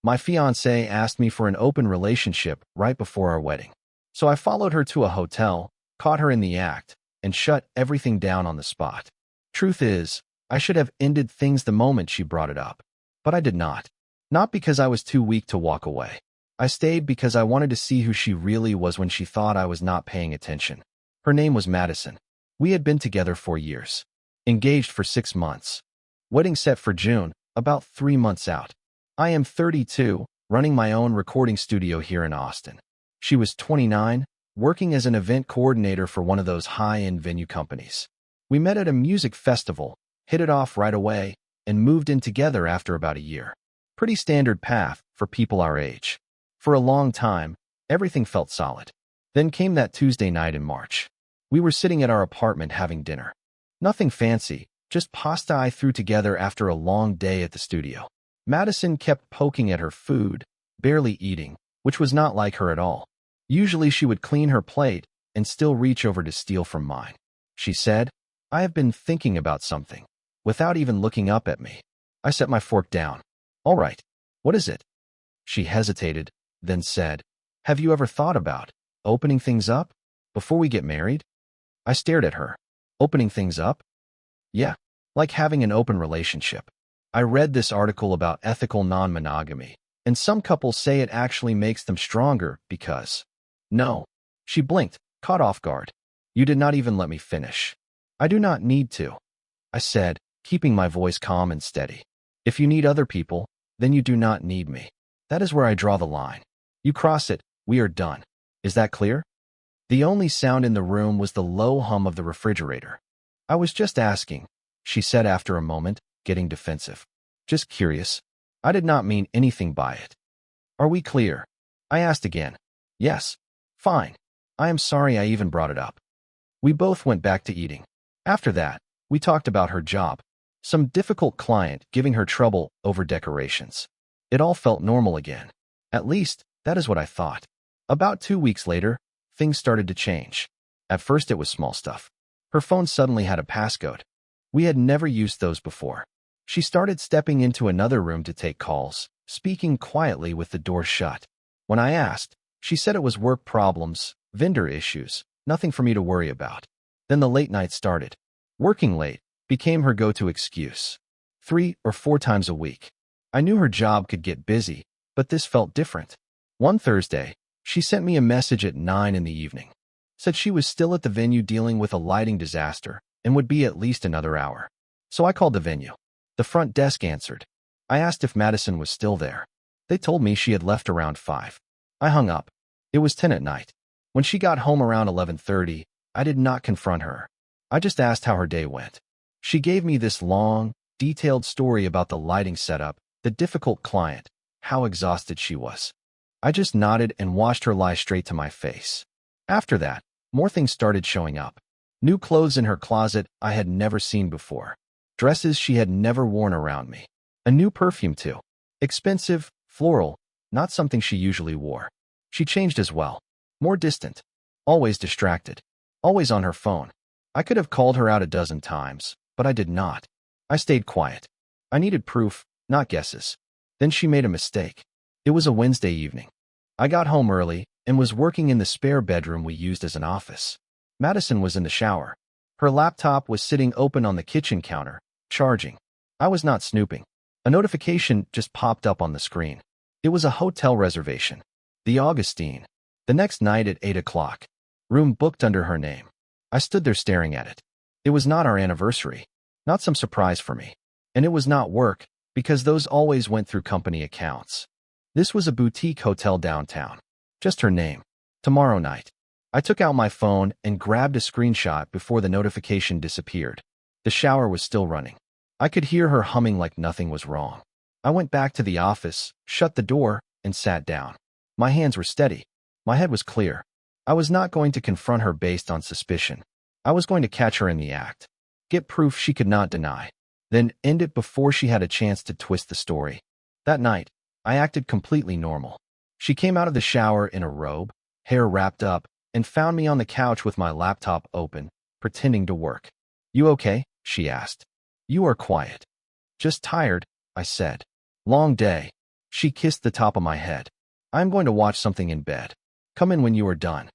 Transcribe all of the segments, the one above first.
My fiancée asked me for an open relationship right before our wedding. So I followed her to a hotel, caught her in the act, and shut everything down on the spot. Truth is, I should have ended things the moment she brought it up. But I did not. Not because I was too weak to walk away. I stayed because I wanted to see who she really was when she thought I was not paying attention. Her name was Madison. We had been together 4 years. Engaged for 6 months. Wedding set for June, about 3 months out. I am 32, running my own recording studio here in Austin. She was 29, working as an event coordinator for one of those high-end venue companies. We met at a music festival, hit it off right away, and moved in together after about a year. Pretty standard path for people our age. For a long time, everything felt solid. Then came that Tuesday night in March. We were sitting at our apartment having dinner. Nothing fancy, just pasta I threw together after a long day at the studio. Madison kept poking at her food, barely eating, which was not like her at all. Usually she would clean her plate and still reach over to steal from mine. She said, "I have been thinking about something," without even looking up at me. I set my fork down. "All right, what is it?" She hesitated, then said, "Have you ever thought about opening things up before we get married?" I stared at her. Opening things up? Yeah, like having an open relationship. I read this article about ethical non-monogamy, and some couples say it actually makes them stronger because... No. She blinked, caught off guard. You did not even let me finish. I do not need to, I said, keeping my voice calm and steady. If you need other people, then you do not need me. That is where I draw the line. You cross it, we are done. Is that clear? The only sound in the room was the low hum of the refrigerator. I was just asking, she said after a moment, getting defensive. Just curious. I did not mean anything by it. Are we clear? I asked again. Yes. Fine. I am sorry I even brought it up. We both went back to eating. After that, we talked about her job. Some difficult client giving her trouble over decorations. It all felt normal again. At least, that is what I thought. About 2 weeks later, things started to change. At first it was small stuff. Her phone suddenly had a passcode. We had never used those before. She started stepping into another room to take calls, speaking quietly with the door shut. When I asked, she said it was work problems, vendor issues, nothing for me to worry about. Then the late night started. Working late became her go-to excuse. 3 or 4 times a week. I knew her job could get busy, but this felt different. One Thursday, she sent me a message at 9 in the evening. Said she was still at the venue dealing with a lighting disaster and would be at least another hour. So I called the venue. The front desk answered. I asked if Madison was still there. They told me she had left around 5. I hung up. It was 10 at night. When she got home around 11:30, I did not confront her. I just asked how her day went. She gave me this long, detailed story about the lighting setup, the difficult client, how exhausted she was. I just nodded and watched her lie straight to my face. After that, more things started showing up. New clothes in her closet I had never seen before. Dresses she had never worn around me. A new perfume too. Expensive, floral, not something she usually wore. She changed as well. More distant. Always distracted. Always on her phone. I could have called her out a dozen times, but I did not. I stayed quiet. I needed proof, not guesses. Then she made a mistake. It was a Wednesday evening. I got home early and was working in the spare bedroom we used as an office. Madison was in the shower. Her laptop was sitting open on the kitchen counter, charging. I was not snooping. A notification just popped up on the screen. It was a hotel reservation. The Augustine. The next night at 8 o'clock. Room booked under her name. I stood there staring at it. It was not our anniversary. Not some surprise for me. And it was not work, because those always went through company accounts. This was a boutique hotel downtown. Just her name. Tomorrow night. I took out my phone and grabbed a screenshot before the notification disappeared. The shower was still running. I could hear her humming like nothing was wrong. I went back to the office, shut the door, and sat down. My hands were steady. My head was clear. I was not going to confront her based on suspicion. I was going to catch her in the act. Get proof she could not deny. Then end it before she had a chance to twist the story. That night, I acted completely normal. She came out of the shower in a robe, hair wrapped up, and found me on the couch with my laptop open, pretending to work. You okay? She asked. You are quiet. Just tired, I said. Long day. She kissed the top of my head. I'm going to watch something in bed. Come in when you are done.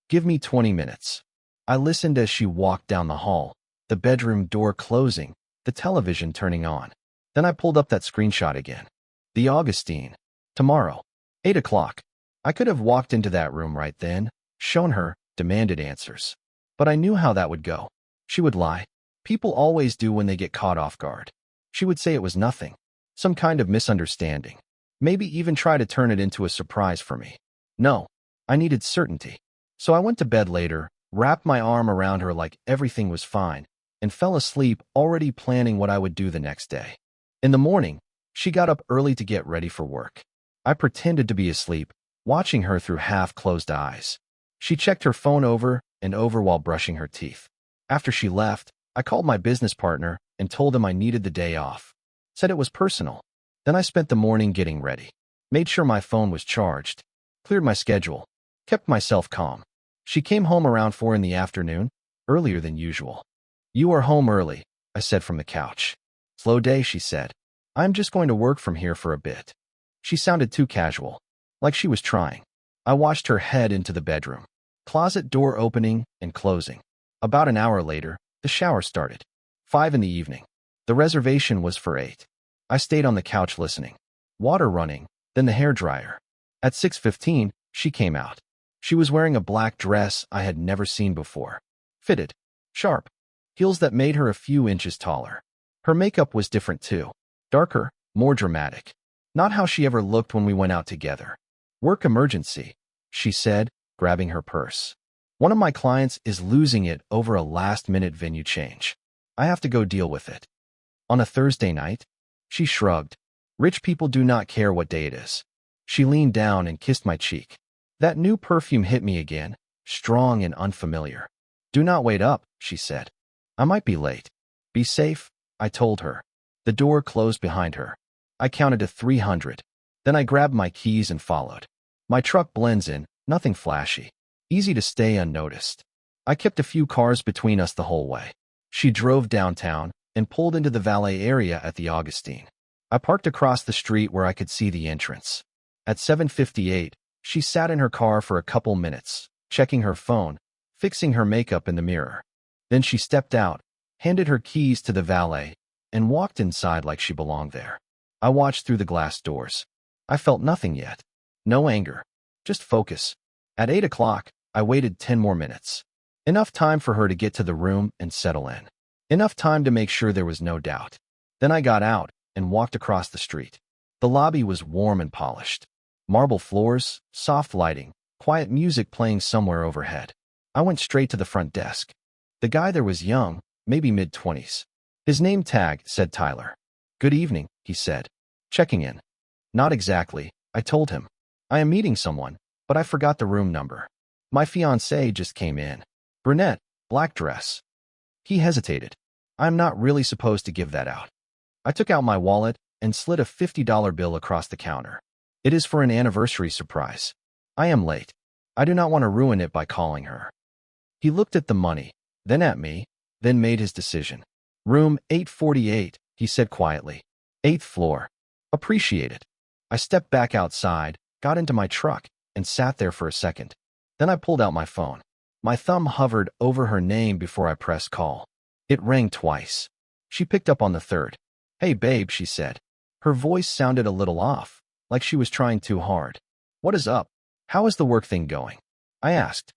Give me 20 minutes. I listened as she walked down the hall, the bedroom door closing, the television turning on. Then I pulled up that screenshot again. The Augustine. Tomorrow. 8 o'clock. I could have walked into that room right then, shown her, demanded answers. But I knew how that would go. She would lie. People always do when they get caught off guard. She would say it was nothing. Some kind of misunderstanding. Maybe even try to turn it into a surprise for me. No. I needed certainty. So I went to bed later, wrapped my arm around her like everything was fine, and fell asleep already planning what I would do the next day. In the morning, she got up early to get ready for work. I pretended to be asleep, watching her through half-closed eyes. She checked her phone over and over while brushing her teeth. After she left, I called my business partner and told him I needed the day off. Said it was personal. Then I spent the morning getting ready. Made sure my phone was charged. Cleared my schedule. Kept myself calm. She came home around 4 in the afternoon, earlier than usual. You are home early, I said from the couch. Slow day, she said. I'm just going to work from here for a bit. She sounded too casual, like she was trying. I watched her head into the bedroom. Closet door opening and closing. About an hour later, the shower started. 5 in the evening. The reservation was for 8. I stayed on the couch listening. Water running, then the hairdryer. At 6:15, she came out. She was wearing a black dress I had never seen before. Fitted. Sharp. Heels that made her a few inches taller. Her makeup was different too. Darker, more dramatic. Not how she ever looked when we went out together. Work emergency, she said, grabbing her purse. One of my clients is losing it over a last-minute venue change. I have to go deal with it. On a Thursday night? She shrugged. Rich people do not care what day it is. She leaned down and kissed my cheek. That new perfume hit me again, strong and unfamiliar. Do not wait up, she said. I might be late. Be safe, I told her. The door closed behind her. I counted to 300. Then I grabbed my keys and followed. My truck blends in, nothing flashy. Easy to stay unnoticed. I kept a few cars between us the whole way. She drove downtown and pulled into the valet area at the Augustine. I parked across the street where I could see the entrance. At 7:58, she sat in her car for a couple minutes, checking her phone, fixing her makeup in the mirror. Then she stepped out, handed her keys to the valet, and walked inside like she belonged there. I watched through the glass doors. I felt nothing yet. No anger. Just focus. At 8 o'clock, I waited 10 more minutes. Enough time for her to get to the room and settle in. Enough time to make sure there was no doubt. Then I got out and walked across the street. The lobby was warm and polished. Marble floors, soft lighting, quiet music playing somewhere overhead. I went straight to the front desk. The guy there was young, maybe mid-20s. His name tag said Tyler. Good evening, he said. Checking in. Not exactly, I told him. I am meeting someone, but I forgot the room number. My fiancée just came in. Brunette, black dress. He hesitated. I'm not really supposed to give that out. I took out my wallet and slid a $50 bill across the counter. It is for an anniversary surprise. I am late. I do not want to ruin it by calling her. He looked at the money, then at me, then made his decision. Room 848, he said quietly. 8th floor. Appreciate it. I stepped back outside, got into my truck, and sat there for a second. Then I pulled out my phone. My thumb hovered over her name before I pressed call. It rang twice. She picked up on the third. Hey babe, she said. Her voice sounded a little off, like she was trying too hard. What is up? How is the work thing going? I asked.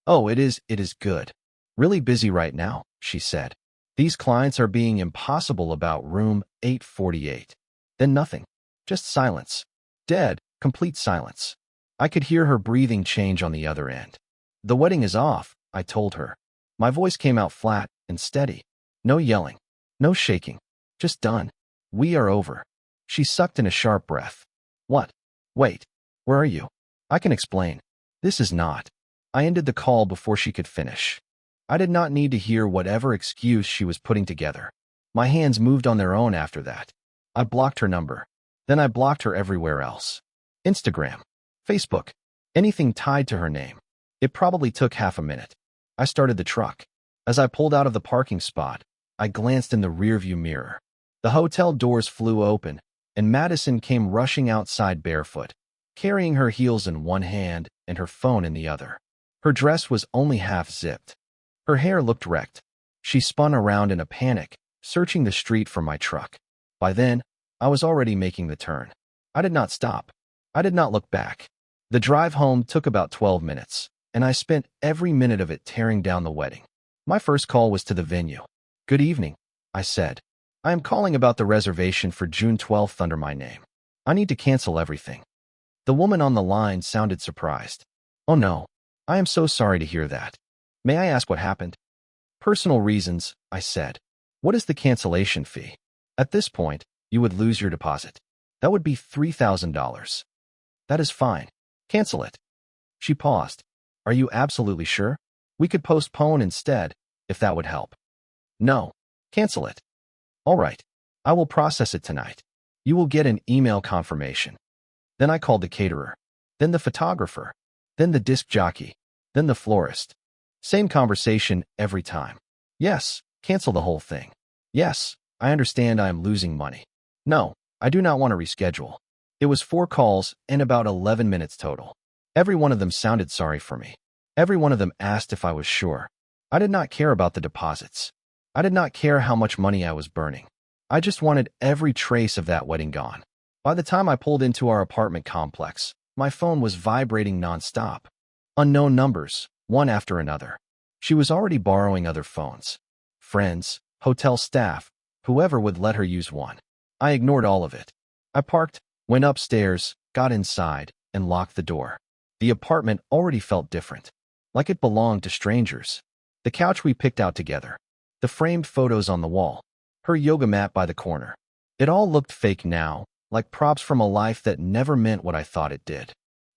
Oh, it is good. Really busy right now, she said. These clients are being impossible about room 848. Then nothing. Just silence. Dead, complete silence. I could hear her breathing change on the other end. The wedding is off, I told her. My voice came out flat and steady. No yelling. No shaking. Just done. We are over. She sucked in a sharp breath. What? Wait. Where are you? I can explain. This is not. I ended the call before she could finish. I did not need to hear whatever excuse she was putting together. My hands moved on their own after that. I blocked her number. Then I blocked her everywhere else. Instagram. Facebook. Anything tied to her name. It probably took half a minute. I started the truck. As I pulled out of the parking spot, I glanced in the rearview mirror. The hotel doors flew open, and Madison came rushing outside barefoot, carrying her heels in one hand and her phone in the other. Her dress was only half zipped. Her hair looked wrecked. She spun around in a panic, searching the street for my truck. By then, I was already making the turn. I did not stop. I did not look back. The drive home took about 12 minutes, and I spent every minute of it tearing down the wedding. My first call was to the venue. "Good evening," I said. "I am calling about the reservation for June 12th under my name. I need to cancel everything." The woman on the line sounded surprised. "Oh no, I am so sorry to hear that. May I ask what happened?" "Personal reasons," I said. "What is the cancellation fee?" "At this point, you would lose your deposit. That would be $3,000. "That is fine. Cancel it." She paused. "Are you absolutely sure? We could postpone instead, if that would help." "No. Cancel it." "All right. I will process it tonight. You will get an email confirmation." Then I called the caterer, then the photographer, then the disc jockey, then the florist. Same conversation every time. "Yes, cancel the whole thing." "Yes, I understand I am losing money." "No, I do not want to reschedule." It was 4 calls and about 11 minutes total. Every one of them sounded sorry for me. Every one of them asked if I was sure. I did not care about the deposits. I did not care how much money I was burning. I just wanted every trace of that wedding gone. By the time I pulled into our apartment complex, my phone was vibrating nonstop. Unknown numbers, one after another. She was already borrowing other phones. Friends, hotel staff, whoever would let her use one. I ignored all of it. I parked, went upstairs, got inside, and locked the door. The apartment already felt different, like it belonged to strangers. The couch we picked out together, the framed photos on the wall, her yoga mat by the corner. It all looked fake now, like props from a life that never meant what I thought it did.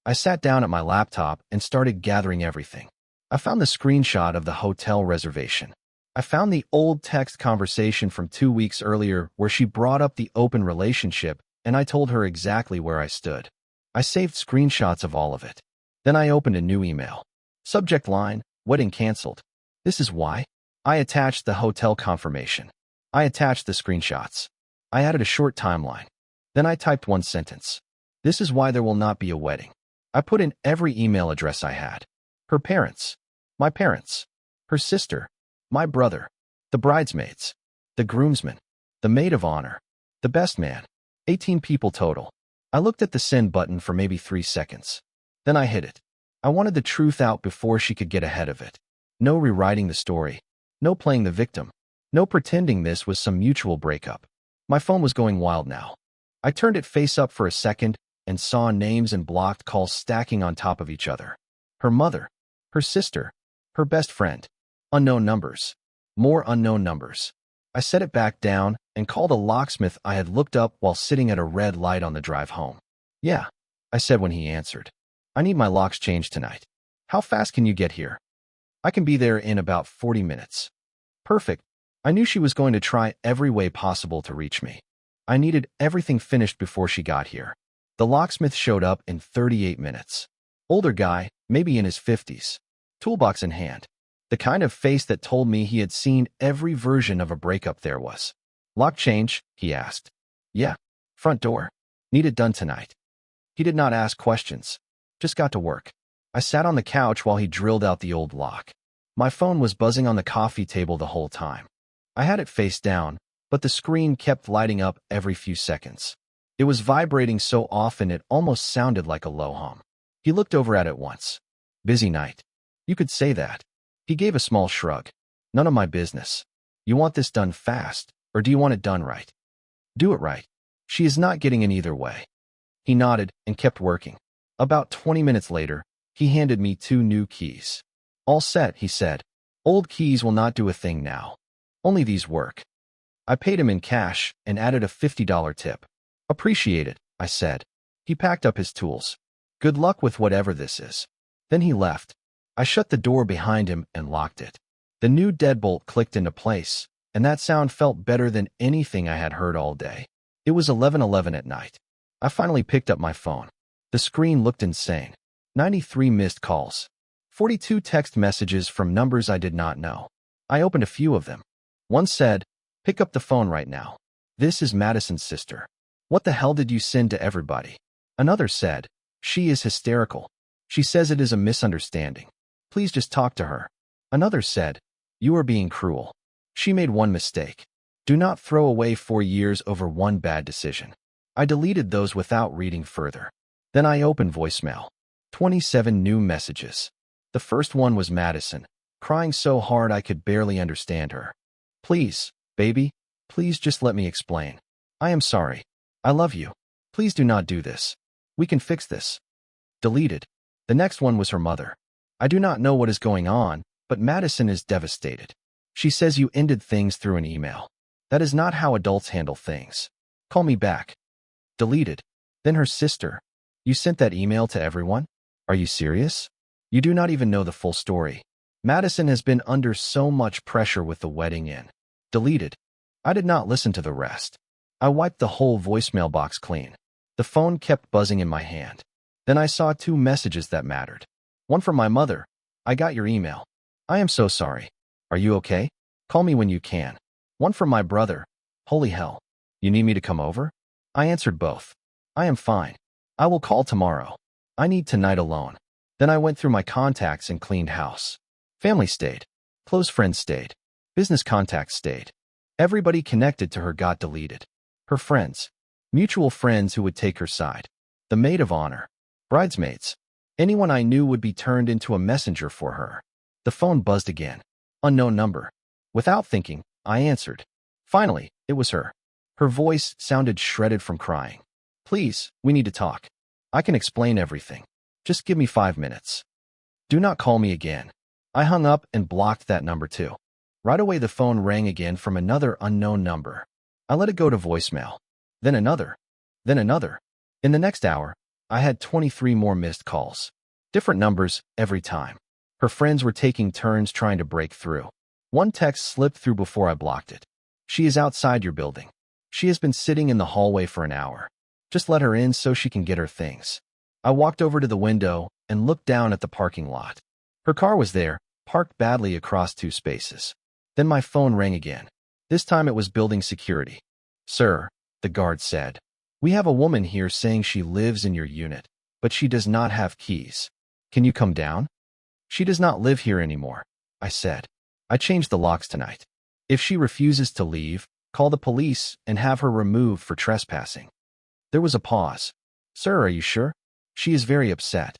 I sat down at my laptop and started gathering everything. I found the screenshot of the hotel reservation. I found the old text conversation from 2 weeks earlier where she brought up the open relationship, and I told her exactly where I stood. I saved screenshots of all of it. Then I opened a new email. Subject line, "Wedding canceled." This is why. I attached the hotel confirmation. I attached the screenshots. I added a short timeline. Then I typed one sentence. "This is why there will not be a wedding." I put in every email address I had. Her parents, my parents, her sister, my brother, the bridesmaids, the groomsmen, the maid of honor, the best man. 18 people total. I looked at the send button for maybe 3 seconds. Then I hit it. I wanted the truth out before she could get ahead of it. No rewriting the story. No playing the victim. No pretending this was some mutual breakup. My phone was going wild now. I turned it face up for a second and saw names and blocked calls stacking on top of each other. Her mother, her sister, her best friend. Unknown numbers. More unknown numbers. I set it back down and called a locksmith I had looked up while sitting at a red light on the drive home. "Yeah," I said when he answered. "I need my locks changed tonight. How fast can you get here?" "I can be there in about 40 minutes. "Perfect." I knew she was going to try every way possible to reach me. I needed everything finished before she got here. The locksmith showed up in 38 minutes. Older guy, maybe in his 50s. Toolbox in hand. The kind of face that told me he had seen every version of a breakup there was. "Lock change?" he asked. "Yeah. Front door. Need it done tonight." He did not ask questions. Just got to work. I sat on the couch while he drilled out the old lock. My phone was buzzing on the coffee table the whole time. I had it face down, but the screen kept lighting up every few seconds. It was vibrating so often it almost sounded like a low hum. He looked over at it once. "Busy night." "You could say that." He gave a small shrug. "None of my business. You want this done fast, or do you want it done right?" "Do it right. She is not getting in either way." He nodded and kept working. About 20 minutes later, he handed me 2 new keys. "All set," he said. "Old keys will not do a thing now. Only these work." I paid him in cash and added a $50 tip. "Appreciate it," I said. He packed up his tools. "Good luck with whatever this is." Then he left. I shut the door behind him and locked it. The new deadbolt clicked into place, and that sound felt better than anything I had heard all day. It was 11:11 at night. I finally picked up my phone. The screen looked insane. 93 missed calls. 42 text messages from numbers I did not know. I opened a few of them. One said, "Pick up the phone right now. This is Madison's sister." What the hell did you send to everybody? Another said, she is hysterical. She says it is a misunderstanding. Please just talk to her. Another said, you are being cruel. She made one mistake. Do not throw away 4 years over one bad decision. I deleted those without reading further. Then I opened voicemail. 27 new messages. The first one was Madison, crying so hard I could barely understand her. Please, baby, please just let me explain. I am sorry. I love you. Please do not do this. We can fix this. Deleted. The next one was her mother. I do not know what is going on, but Madison is devastated. She says you ended things through an email. That is not how adults handle things. Call me back. Deleted. Then her sister. You sent that email to everyone? Are you serious? You do not even know the full story. Madison has been under so much pressure with the wedding in. Deleted. I did not listen to the rest. I wiped the whole voicemail box clean. The phone kept buzzing in my hand. Then I saw 2 messages that mattered. One from my mother. I got your email. I am so sorry. Are you okay? Call me when you can. One from my brother. Holy hell. You need me to come over? I answered both. I am fine. I will call tomorrow. I need tonight alone. Then I went through my contacts and cleaned house. Family stayed. Close friends stayed. Business contacts stayed. Everybody connected to her got deleted. Her friends. Mutual friends who would take her side. The maid of honor. Bridesmaids. Anyone I knew would be turned into a messenger for her. The phone buzzed again. Unknown number. Without thinking, I answered. Finally, it was her. Her voice sounded shredded from crying. Please, we need to talk. I can explain everything. Just give me 5 minutes. Do not call me again. I hung up and blocked that number too. Right away the phone rang again from another unknown number. I let it go to voicemail. Then another. Then another. In the next hour, I had 23 more missed calls. Different numbers every time. Her friends were taking turns trying to break through. One text slipped through before I blocked it. She is outside your building. She has been sitting in the hallway for an hour. Just let her in so she can get her things. I walked over to the window and looked down at the parking lot. Her car was there, parked badly across 2 spaces. Then my phone rang again. This time it was building security. Sir, the guard said, we have a woman here saying she lives in your unit, but she does not have keys. Can you come down? She does not live here anymore, I said. I changed the locks tonight. If she refuses to leave, call the police and have her removed for trespassing. There was a pause. Sir, are you sure? She is very upset.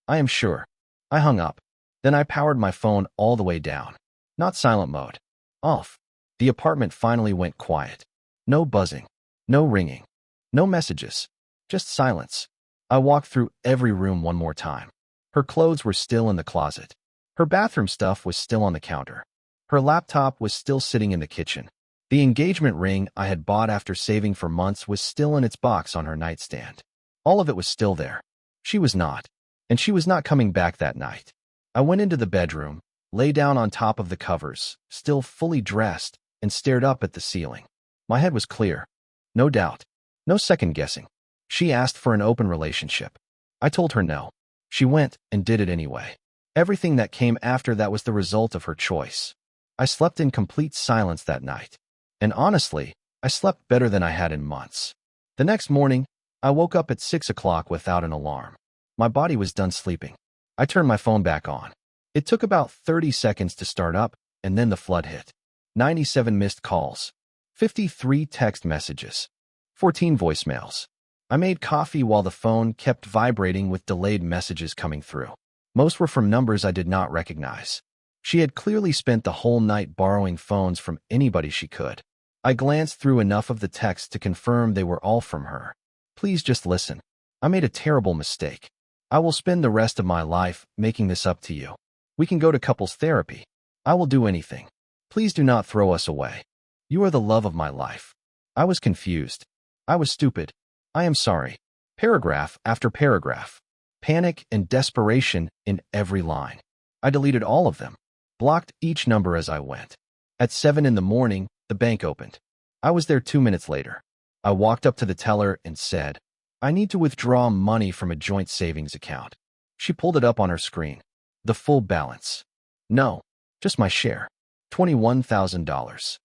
I am sure. I hung up. Then I powered my phone all the way down. Not silent mode. Off. The apartment finally went quiet. No buzzing. No ringing. No messages. Just silence. I walked through every room one more time. Her clothes were still in the closet. Her bathroom stuff was still on the counter. Her laptop was still sitting in the kitchen. The engagement ring I had bought after saving for months was still in its box on her nightstand. All of it was still there. She was not. And she was not coming back that night. I went into the bedroom, lay down on top of the covers, still fully dressed, and stared up at the ceiling. My head was clear. No doubt. No second guessing. She asked for an open relationship. I told her no. She went and did it anyway. Everything that came after that was the result of her choice. I slept in complete silence that night. And honestly, I slept better than I had in months. The next morning, I woke up at 6 o'clock without an alarm. My body was done sleeping. I turned my phone back on. It took about 30 seconds to start up, and then the flood hit. 97 missed calls. 53 text messages. 14 voicemails. I made coffee while the phone kept vibrating with delayed messages coming through. Most were from numbers I did not recognize. She had clearly spent the whole night borrowing phones from anybody she could. I glanced through enough of the texts to confirm they were all from her. Please just listen. I made a terrible mistake. I will spend the rest of my life making this up to you. We can go to couples therapy. I will do anything. Please do not throw us away. You are the love of my life. I was confused. I was stupid. I am sorry. Paragraph after paragraph. Panic and desperation in every line. I deleted all of them. Blocked each number as I went. At 7 in the morning, the bank opened. I was there 2 minutes later. I walked up to the teller and said, I need to withdraw money from a joint savings account. She pulled it up on her screen. The full balance. No, just my share. $21,000.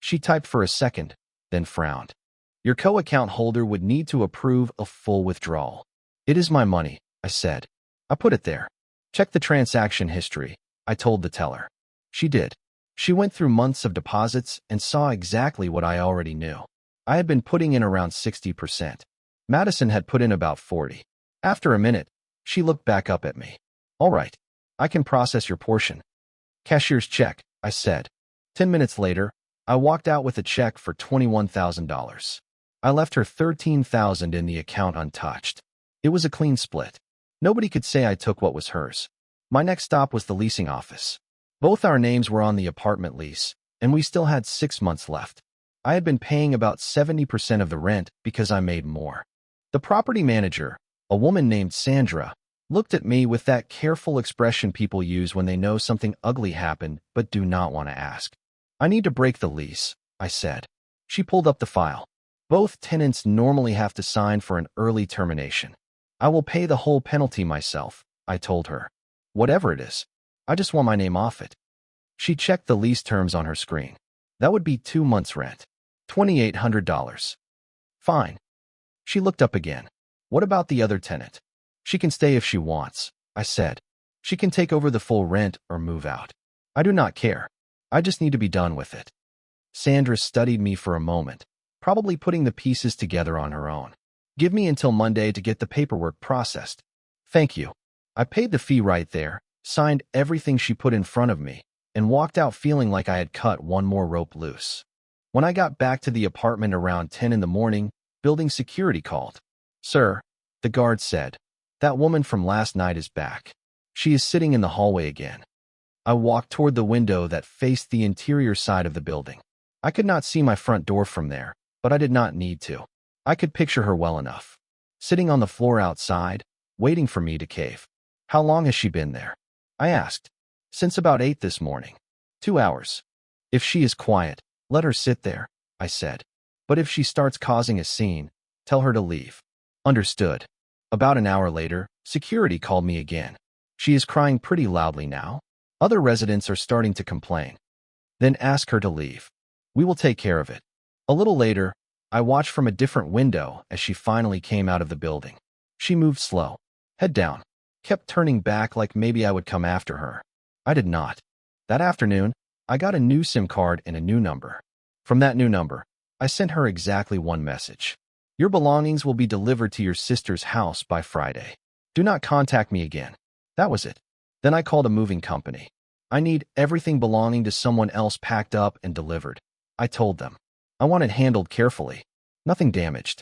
She typed for a second, then frowned. Your co-account holder would need to approve a full withdrawal. It is my money, I said. I put it there. Check the transaction history, I told the teller. She did. She went through months of deposits and saw exactly what I already knew. I had been putting in around 60%. Madison had put in about 40. After a minute, she looked back up at me. All right, I can process your portion. Cashier's check, I said. 10 minutes later, I walked out with a check for $21,000. I left her $13,000 in the account untouched. It was a clean split. Nobody could say I took what was hers. My next stop was the leasing office. Both our names were on the apartment lease, and we still had 6 months left. I had been paying about 70% of the rent because I made more. The property manager, a woman named Sandra, looked at me with that careful expression people use when they know something ugly happened but do not want to ask. I need to break the lease, I said. She pulled up the file. Both tenants normally have to sign for an early termination. I will pay the whole penalty myself, I told her. Whatever it is. I just want my name off it. She checked the lease terms on her screen. That would be 2 months' rent. $2,800. Fine. She looked up again. What about the other tenant? She can stay if she wants, I said. She can take over the full rent or move out. I do not care. I just need to be done with it. Sandra studied me for a moment, probably putting the pieces together on her own. Give me until Monday to get the paperwork processed. Thank you. I paid the fee right there, signed everything she put in front of me, and walked out feeling like I had cut one more rope loose. When I got back to the apartment around 10 in the morning, building security called. Sir, the guard said, that woman from last night is back. She is sitting in the hallway again. I walked toward the window that faced the interior side of the building. I could not see my front door from there, but I did not need to. I could picture her well enough. Sitting on the floor outside, waiting for me to cave. How long has she been there? I asked. Since about 8 this morning. 2 hours. If she is quiet, let her sit there, I said. But if she starts causing a scene, tell her to leave. Understood. About an hour later, security called me again. She is crying pretty loudly now. Other residents are starting to complain. Then ask her to leave. We will take care of it. A little later, I watched from a different window as she finally came out of the building. She moved slow, head down, kept turning back like maybe I would come after her. I did not. That afternoon, I got a new SIM card and a new number. From that new number, I sent her exactly one message. Your belongings will be delivered to your sister's house by Friday. Do not contact me again. That was it. Then I called a moving company. I need everything belonging to someone else packed up and delivered. I told them. I want it handled carefully. Nothing damaged.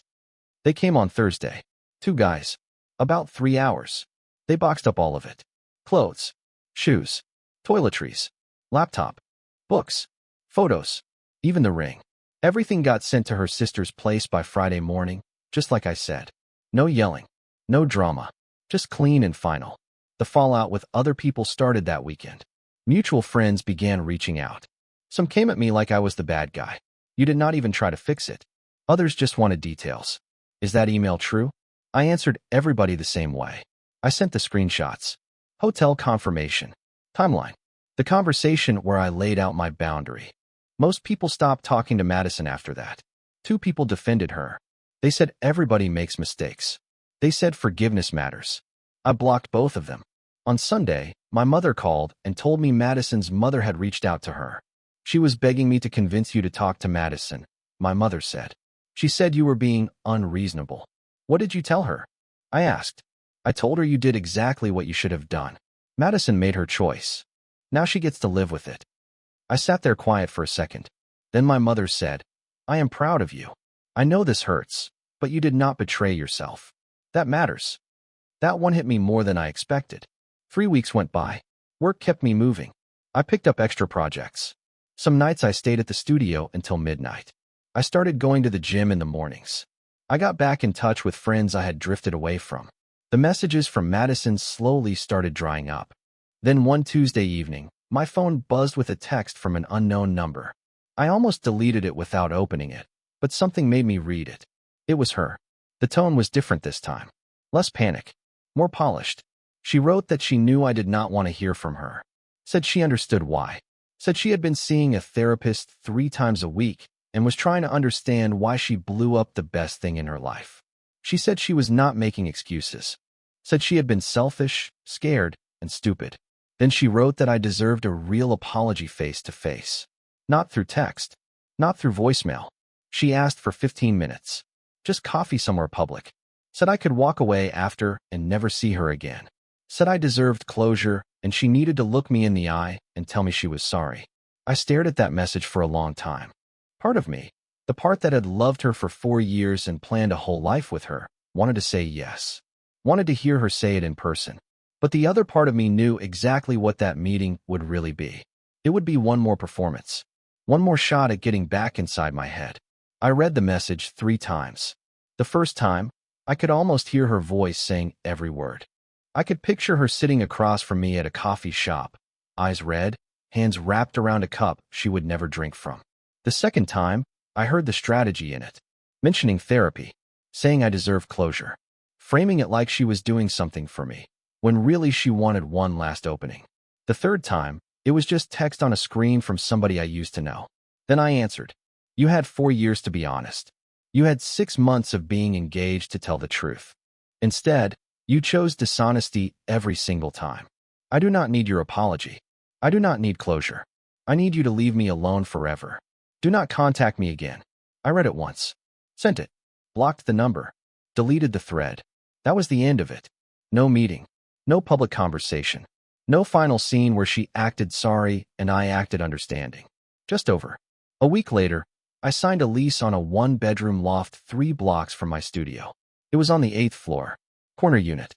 They came on Thursday. 2 guys. About 3 hours. They boxed up all of it. Clothes, shoes, toiletries, laptop, books, photos, even the ring. Everything got sent to her sister's place by Friday morning, just like I said. No yelling, no drama, just clean and final. The fallout with other people started that weekend. Mutual friends began reaching out. Some came at me like I was the bad guy. You did not even try to fix it. Others just wanted details. Is that email true? I answered everybody the same way. I sent the screenshots. Hotel confirmation. Timeline. The conversation where I laid out my boundary. Most people stopped talking to Madison after that. 2 people defended her. They said everybody makes mistakes. They said forgiveness matters. I blocked both of them. On Sunday, my mother called and told me Madison's mother had reached out to her. She was begging me to convince you to talk to Madison, my mother said. She said you were being unreasonable. What did you tell her? I asked. I told her you did exactly what you should have done. Madison made her choice. Now she gets to live with it. I sat there quiet for a second. Then my mother said, I am proud of you. I know this hurts, but you did not betray yourself. That matters. That one hit me more than I expected. 3 weeks went by. Work kept me moving. I picked up extra projects. Some nights I stayed at the studio until midnight. I started going to the gym in the mornings. I got back in touch with friends I had drifted away from. The messages from Madison slowly started drying up. Then one Tuesday evening, my phone buzzed with a text from an unknown number. I almost deleted it without opening it, but something made me read it. It was her. The tone was different this time. Less panic. More polished. She wrote that she knew I did not want to hear from her. Said she understood why. Said she had been seeing a therapist 3 times a week, and was trying to understand why she blew up the best thing in her life. She said she was not making excuses. Said she had been selfish, scared, and stupid. Then she wrote that I deserved a real apology face to face. Not through text. Not through voicemail. She asked for 15 minutes. Just coffee somewhere public. Said I could walk away after and never see her again. Said I deserved closure and she needed to look me in the eye and tell me she was sorry. I stared at that message for a long time. Part of me, the part that had loved her for 4 years and planned a whole life with her, wanted to say yes. Wanted to hear her say it in person. But the other part of me knew exactly what that meeting would really be. It would be one more performance. One more shot at getting back inside my head. I read the message 3 times. The first time, I could almost hear her voice saying every word. I could picture her sitting across from me at a coffee shop, eyes red, hands wrapped around a cup she would never drink from. The second time, I heard the strategy in it, mentioning therapy, saying I deserved closure, framing it like she was doing something for me, when really she wanted one last opening. The third time, it was just text on a screen from somebody I used to know. Then I answered, "You had 4 years to be honest. You had 6 months of being engaged to tell the truth. Instead, you chose dishonesty every single time. I do not need your apology. I do not need closure. I need you to leave me alone forever. Do not contact me again." I read it once, sent it, blocked the number, deleted the thread. That was the end of it. No meeting, no public conversation, no final scene where she acted sorry and I acted understanding. Just over. A week later, I signed a lease on a 1-bedroom loft 3 blocks from my studio. It was on the 8th floor, corner unit.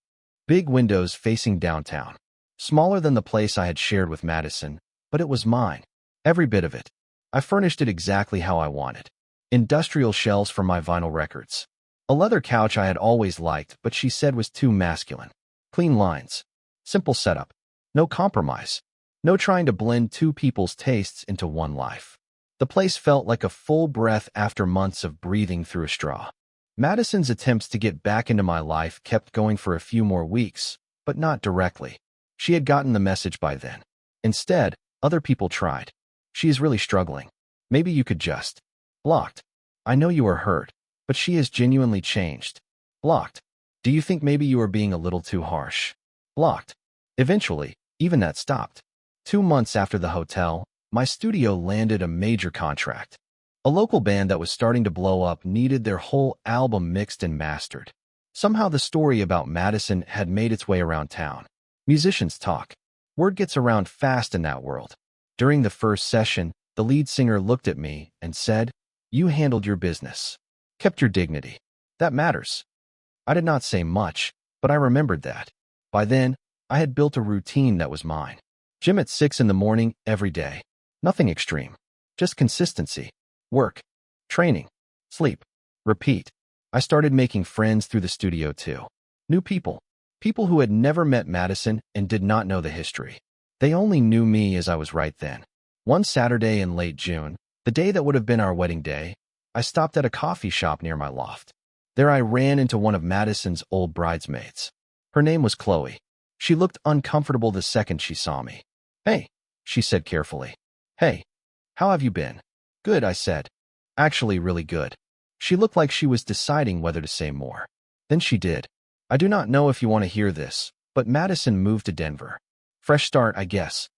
Big windows facing downtown. Smaller than the place I had shared with Madison, but it was mine. Every bit of it. I furnished it exactly how I wanted. Industrial shelves for my vinyl records. A leather couch I had always liked, but she said was too masculine. Clean lines. Simple setup. No compromise. No trying to blend 2 people's tastes into one life. The place felt like a full breath after months of breathing through a straw. Madison's attempts to get back into my life kept going for a few more weeks, but not directly. She had gotten the message by then. Instead, other people tried. She is really struggling. Maybe you could just. Blocked. I know you are hurt, but she has genuinely changed. Blocked. Do you think maybe you are being a little too harsh? Blocked. Eventually, even that stopped. 2 months after the hotel, my studio landed a major contract. A local band that was starting to blow up needed their whole album mixed and mastered. Somehow the story about Madison had made its way around town. Musicians talk. Word gets around fast in that world. During the first session, the lead singer looked at me and said, "You handled your business. Kept your dignity. That matters." I did not say much, but I remembered that. By then, I had built a routine that was mine. Gym at 6 in the morning every day. Nothing extreme. Just consistency. Work. Training. Sleep. Repeat. I started making friends through the studio too. New people. People who had never met Madison and did not know the history. They only knew me as I was right then. One Saturday in late June, the day that would have been our wedding day, I stopped at a coffee shop near my loft. There I ran into one of Madison's old bridesmaids. Her name was Chloe. She looked uncomfortable the second she saw me. "Hey," she said carefully. "Hey, how have you been?" "Good," I said. "Actually, really good." She looked like she was deciding whether to say more. Then she did. "I do not know if you want to hear this, but Madison moved to Denver. Fresh start, I guess."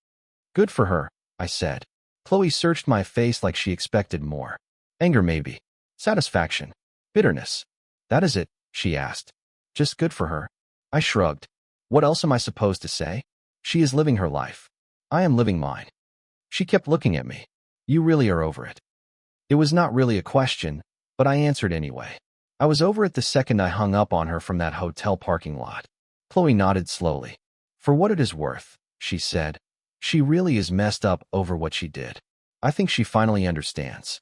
"Good for her," I said. Chloe searched my face like she expected more. Anger maybe. Satisfaction. Bitterness. "That is it?" she asked. "Just good for her." I shrugged. What else am I supposed to say? She is living her life. I am living mine. She kept looking at me. "You really are over it." It was not really a question, but I answered anyway. I was over it the second I hung up on her from that hotel parking lot. Chloe nodded slowly. "For what it is worth," she said, "she really is messed up over what she did. I think she finally understands."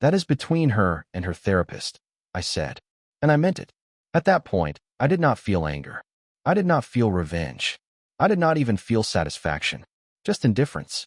"That is between her and her therapist," I said. And I meant it. At that point, I did not feel anger. I did not feel revenge. I did not even feel satisfaction. Just indifference.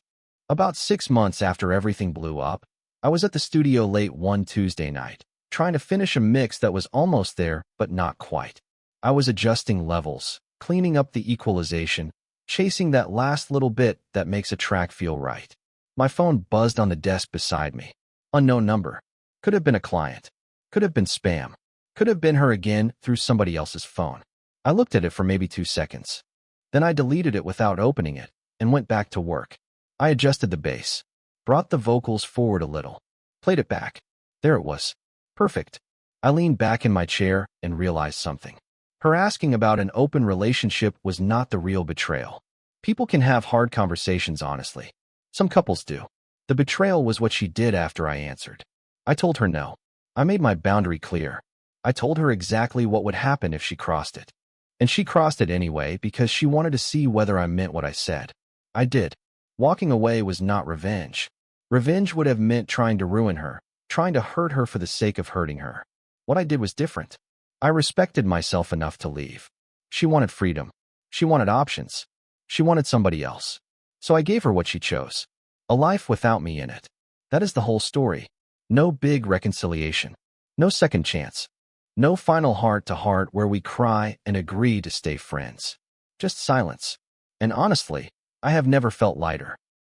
About 6 months after everything blew up, I was at the studio late one Tuesday night, trying to finish a mix that was almost there, but not quite. I was adjusting levels, cleaning up the equalization, chasing that last little bit that makes a track feel right. My phone buzzed on the desk beside me. Unknown number. Could have been a client. Could have been spam. Could have been her again through somebody else's phone. I looked at it for maybe 2 seconds. Then I deleted it without opening it and went back to work. I adjusted the bass, brought the vocals forward a little, played it back. There it was. Perfect. I leaned back in my chair and realized something. Her asking about an open relationship was not the real betrayal. People can have hard conversations honestly. Some couples do. The betrayal was what she did after I answered. I told her no. I made my boundary clear. I told her exactly what would happen if she crossed it. And she crossed it anyway because she wanted to see whether I meant what I said. I did. Walking away was not revenge. Revenge would have meant trying to ruin her, trying to hurt her for the sake of hurting her. What I did was different. I respected myself enough to leave. She wanted freedom. She wanted options. She wanted somebody else. So I gave her what she chose. A life without me in it. That is the whole story. No big reconciliation. No second chance. No final heart-to-heart where we cry and agree to stay friends. Just silence. And honestly, I have never felt lighter.